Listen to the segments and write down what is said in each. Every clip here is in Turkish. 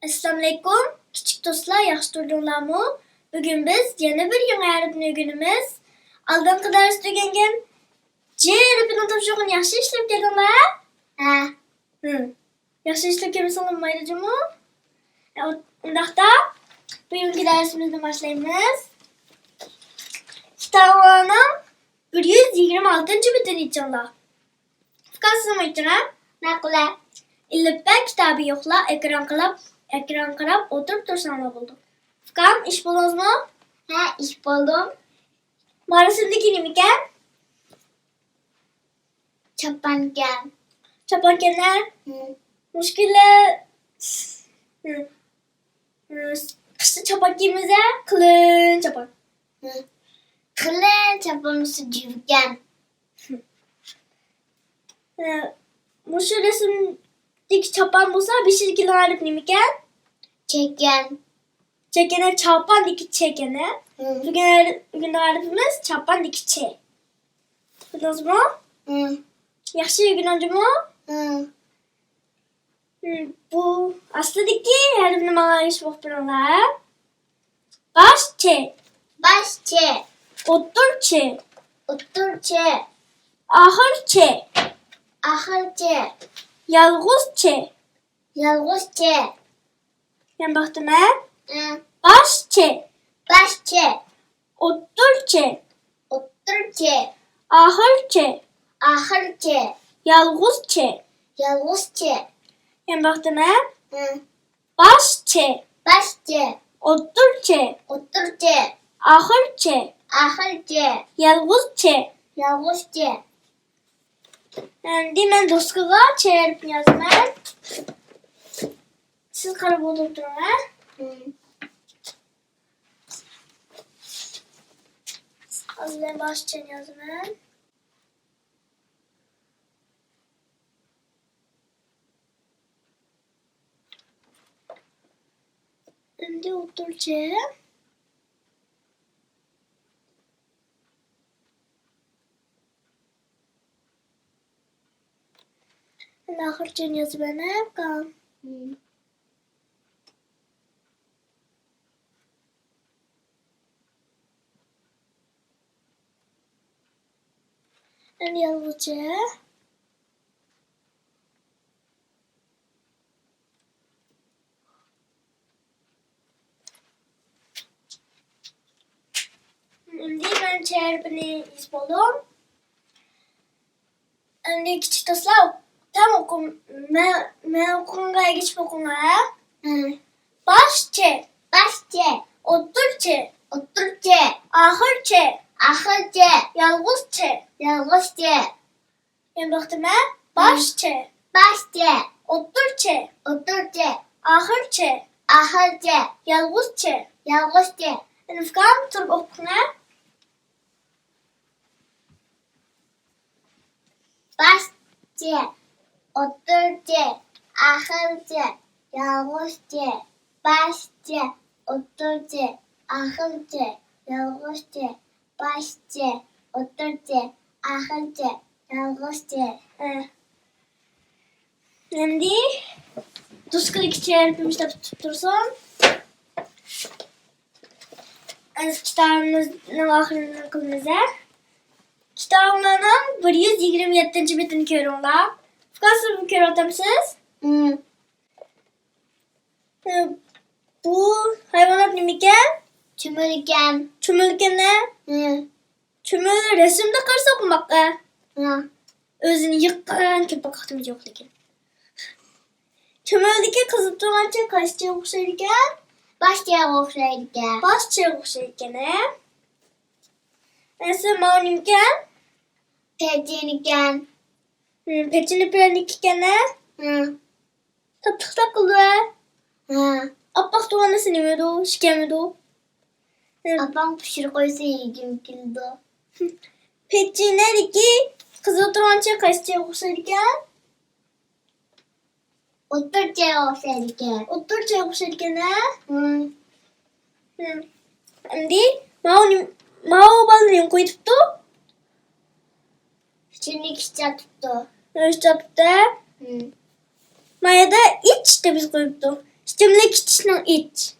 Assalamualaikum, küçük dostlar, yaxşı durdunlarmı? Bugün biz yeni bir yeni harfini günümüz. Aldığım kadar üstügengen C harfini topşuğun yaxşı işlep geldiler. Ha. Yaxşı işlep gelmesin mi ayrıcımı? Ondaqda bugünkü dersimizden başlayımız. Kitabının 126. bütün inşallah. Fıkansızım içine. Nakla. İllipbe kitabı yoxla, ekran qarab oturup dursanlar buldu. Fıkan, iş buldunuz mu? Ha, iş buldum. Mağarasındaki nemiken? Çapanken. Çapankenler. Muşkille. Kışta çapak giyimize kılın çapak. Kılı çapanısı cüvgen. Muşu resimdeki çapan bulsa bir şirkin harif nemiken? Çeken. Çekene çapan diki çekene. Bugün harfimiz çapan diki çe. Buldunuz mu? Yaxşı gün önce mu? Bu aslındaki harfini bana iş bakpırınlar. Baş çe. Baş çe. Otur çe. Otur çe. Ahır çe. Ahır çe. Yalğız çe. Yalğız çe. Ben baktım he. Baş çe. Baş çe. Otur çe. Otur çe. Ahır çe. Ahır çe. Yalğız çe. Yalğız çe. Ben baktım he. Baş çe. Baş çe. Otur çe. Otur çe. Ahır çe. Ahır çe. Yalğız çe. Yalğız çe. Endi men doskaga çevirip yazman. Siz qarab o'tirib turing. Hozir men boshqa yozaman. Endi o'tirchi. Oxircha yozaman. Endi yozuvchi. Endi men çevirpini yozib oldim. Endi kichik do'stlar, tam o'qim. Men o'qimga geçip o'qimga. Baş çe. Baş çe. Otur çe. Otur çe. Ahır çe. Ahır çe. Yalğız çe. Yalğız çe. Ben baktım he. Baş çe. Baş çe. Otur çe. Otur çe. Ahır çe. Ahır çe. Yalğız çe. Yalğız çe. En fkan turup o'qinglar. Baş çe. Otur çe. Ahır çe. Yalğız çe. Baş çe. Otur çe. Ahır çe. Yalğız çe. Baş çe. Otur çe. Ahır çe. Yalğız çe. Endi doskaga çevirpimiz de tutup dursun. Kitabımızın ahırını kılımıza. Kitabının 127. bitini körünglar. Fıkası bu körü atamsız. Bu hayvanat nemiken? Çümürgen. Çömülgen ne? Çömül resimde karşı okumakka. Özünü yıkkan köpek ahtımız yok lekin. Çömüldeki kızıp duran çay kaççıya okşayırken? Baş çe okşayırken. Başçıya okşayırken he? Neyse mağı nemiken? Peciniken. Peçini piranikiken he? Tatlık takıldı he? Appak doğan nasıl nemiyordu? Şikemiyordu? Apam pişir koysa yiyeceğim kildi. Peçinedeki kızıp duran çay kaççıya okşayırken? Otur çe okşayırken. Otur çay okşayırken he? Endi mağı balını koyuptu. Şimdi ikişe tuttu. Işte Mayada iç de biz koyuptu. İşte Cümle kiçinin iç.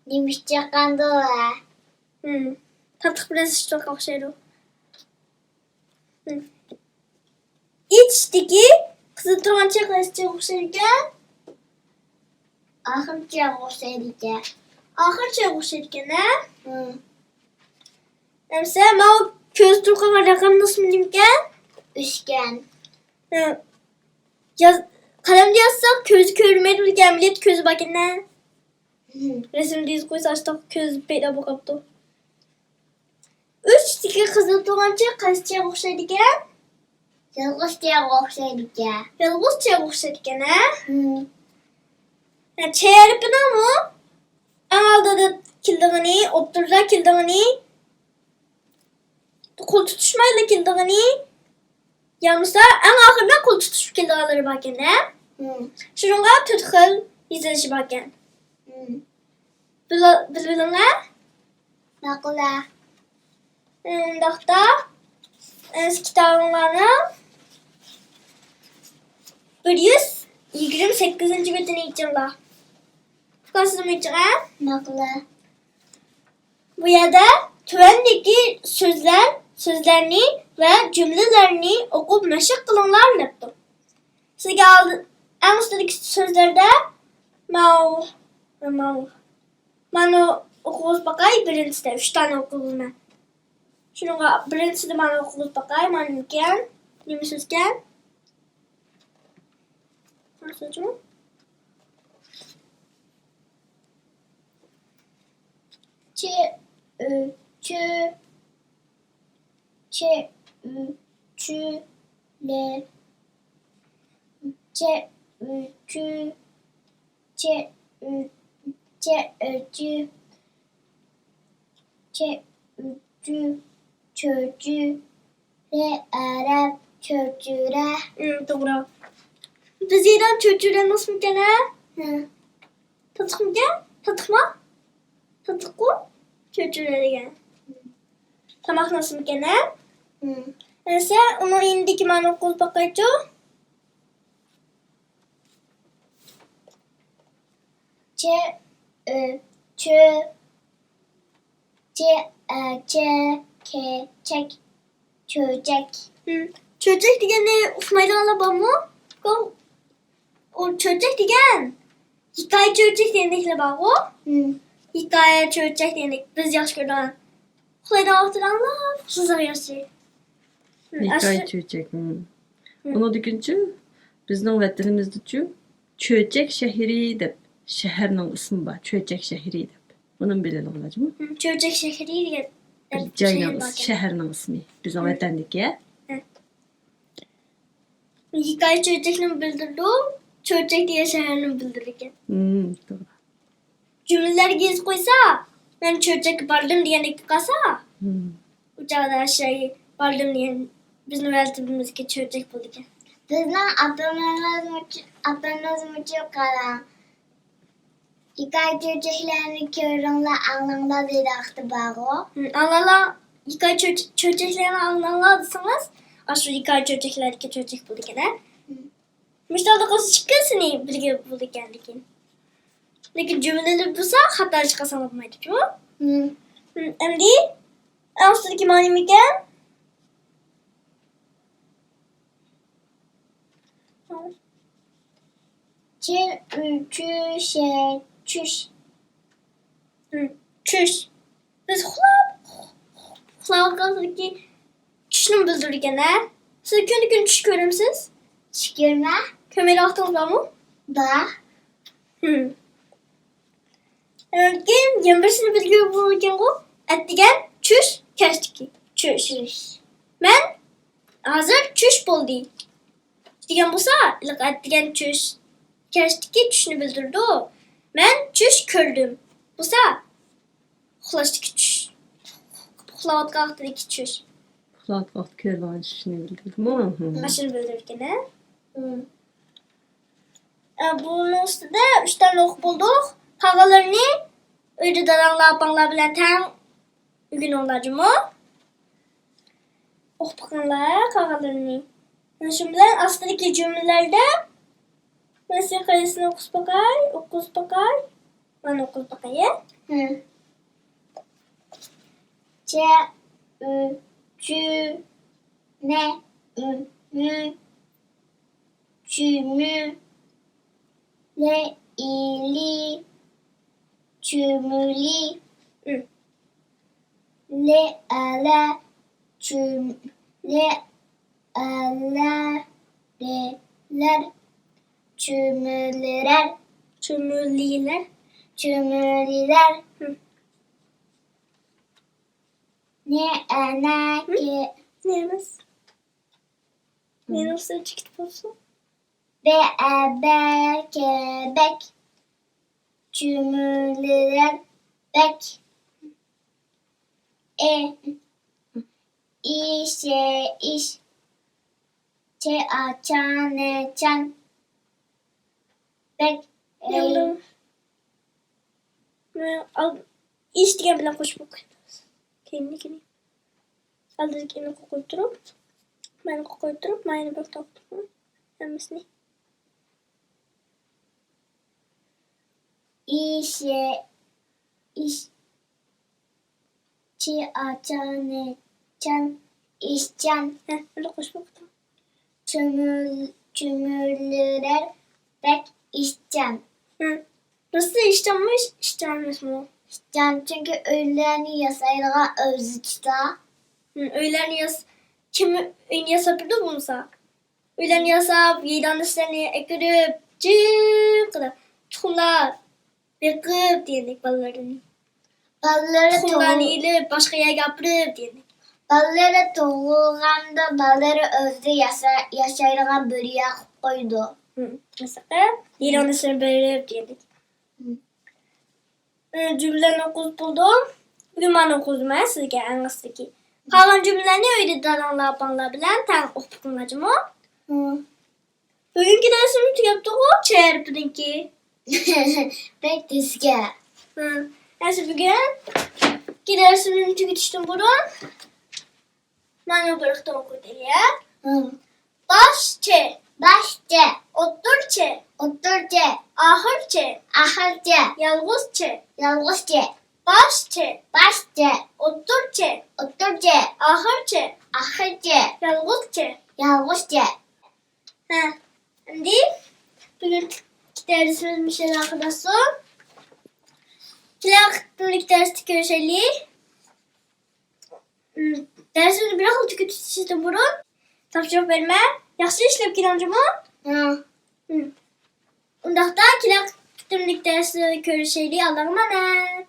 Немишче кандыла. Tatıq biraz iştök oxşayır. İçdiki kızıl tuğança qızcı oxşayırken Ахырча оқшайды. axırca oxşayırken ha? Әмсә, мау көз турғанға рақам насыл білімкен? Үшкән. Qalamda yazsaq közü görməyir bilgən millet közü bakından. Resimde yüz koysa açtaq köz peyda boqapdı. Üç diki kızıl tuğança qızcı oxşayırken Жалғызча оқшайды. yalğızca oxşayırken ha? Çeyarıpına mı? Alda da kildiğini, oturda kildiğini, kol tutuşmayla kildiğini, yalnızda en ahırda kol tutuşup kildiğaları bakın ha? Şurunğa tütkül izleyişi bakın. Bilbilin ha? Нақла. Dağda kitabınlarına 128. betini içinla. Fıkasızım için ha? Нақла. Bu yada tüvendeki sözlerini ve cümlelerini okup meşik kılınlar laptop. Sizge aldı en üstteki sözlerde manu okuluz bakay birincisi de 3 tane okuluz ben. Şununla birincisi de manu okuluz bakay manimken, nimisizken. Nasıl hocam? Çe, çö, çe, çü, le, çe, çü, çe, çe, çü, çe, çü, çöçü, re, Arap, çöçüre. Doğru. Biz İran çocuğuyla nasıl gene? Tatık mı gel? Tatık mı? Tatık ku? Çocuğuyla gel. Tamak nasıl gene? Neyse onu indiki ben okul bakacağım. Çe, çö, çe, ke, çek, çöcek. Çocuk digeni ufmayla babamı. O çocuk digen. Hikaye çocuk diyenlikle babı. Hikaye çocuk diyenlik. Biz yaş gördüğün. Kolaydan ortadanlar. Sızar yaşı. Hikaye çöçek. Onu dikince bizning vatanimizda Çöçek şehri deb şehirning ismi bor. Çöçek şehri deb. Bunun bilin olacağım. Çocuk şehri diye. Joyning şehirning ismi. Bizning vatandagi. Hikaye çocukluğunu bildirdi. Çocuk diye şehrini bildirirken. Doğru. Cümleler gez koysa. Ben çocuk vardım diyenlik kasa. Uçağda vardım diyen. Bizim öğretimimizki çocuk bulurken. Bizning atamız mucho kalan. Hikaye çöçeklerini körünle anlamda diraktı bağı. Anlala hikaye çocuklarını anlamadıysanız aşırı hikaye çocuklarki çocuk bulurken. Müşteride kası çıkıyorsun bilgi bulurken. Lekin cümleleri bulsa hatta çıkarsan yapmaydı ki bu. Şimdi en üstteki manimiken Çü, çü, şey, çüş. çüş. Biz kulağın kalsındaki çüşünü bildirirken ha. Siz gün çüş görümsüz. Şükürme. Kömeri ahtınız var mı? Da. Gen 21'sini bilgi bulurken bu. Ettigen çüş keştiki. Çüş. Ben hazır çüş buldu. Digen bulsa ettigen çüş. Keştiki çüşünü bildirdi o. Ben çüş kördüm. Bulsa uxlaştiki çüş. Uxlavat qalxdiki çüş. Uxlat vaxt körvan şunu bildirdim. Aşırı bildirirken ha. Bunun üstünde 3 tane ok bulduk. Havalarını öyle daranlar banlar bilen tam gün olacağım o. Ok bakanlar havalarını. Şimdi aslındaki cümlelerde Mesela kayısını okus bakay. Ben okus bakayım. Hı. C, ü, cü, ne, ü, mü, cümü, le, ili, cümüli, Hı. le, ala, cüm, le, ala, ler, cümüliler, Çömürlüler. cümüliler, Hı. ne, ana, ki, Neyimiz? Ne nasıl çıktı olsun? be, be, kebek, cümüliler, bek, iş, çan, bek, Yandım. İş diye bilen koş bakayım. Kendini. Aldık yine koydurup. Ben koydurup. Mayını bak taptım. Yanmasını. iş, çan, işcan, Öyle koş bakalım. cümüliler, bek, işcan. Hı. Nasıl işlenmiş? İşlenmiş mi? İşcan çünkü öğleni yasayla özüçta. Öğlen kim ön yapabilir bunsa? Öğlen yasap, yedan işlerini ekürüp, kadar. Tuğla, bekip diyelim ballarını. Balları Tuğlan iyilip, başka yer yapırıp diyelim. Balları toğulğanda balları özde yaşayla bölüye koydu. Mesela yedan işlerini böyle diyelim. Cümleni okuz buldum. Bugün ben okudum ben sizge en ıslaki. Kalan cümleni öyle dalanlar banlar bilen tan okudum o. Bugünkü dersimizi yaptık o çerpinki. Pek dizge. Neyse bugün dersimizi tüketiştim buradan. Ben bıraktım okudum ya. Başçe, Başçe, oturçe, oturce, ahırçe, ahırce, yalgızçe, yalgızce, başçe, başçe, oturçe, oturce, ahırçe, ahırce, yalgızçe. yalgızce. Şimdi bugün dersimiz bir şey arkadaşlar. Plak dersi görüşeli. Dersimizi bir akıl tüketişti burun. Tavsiye verme. Yaxşı işlep ginancımı. Undaqda kilak dersi görüşeli. Allah'a emanet.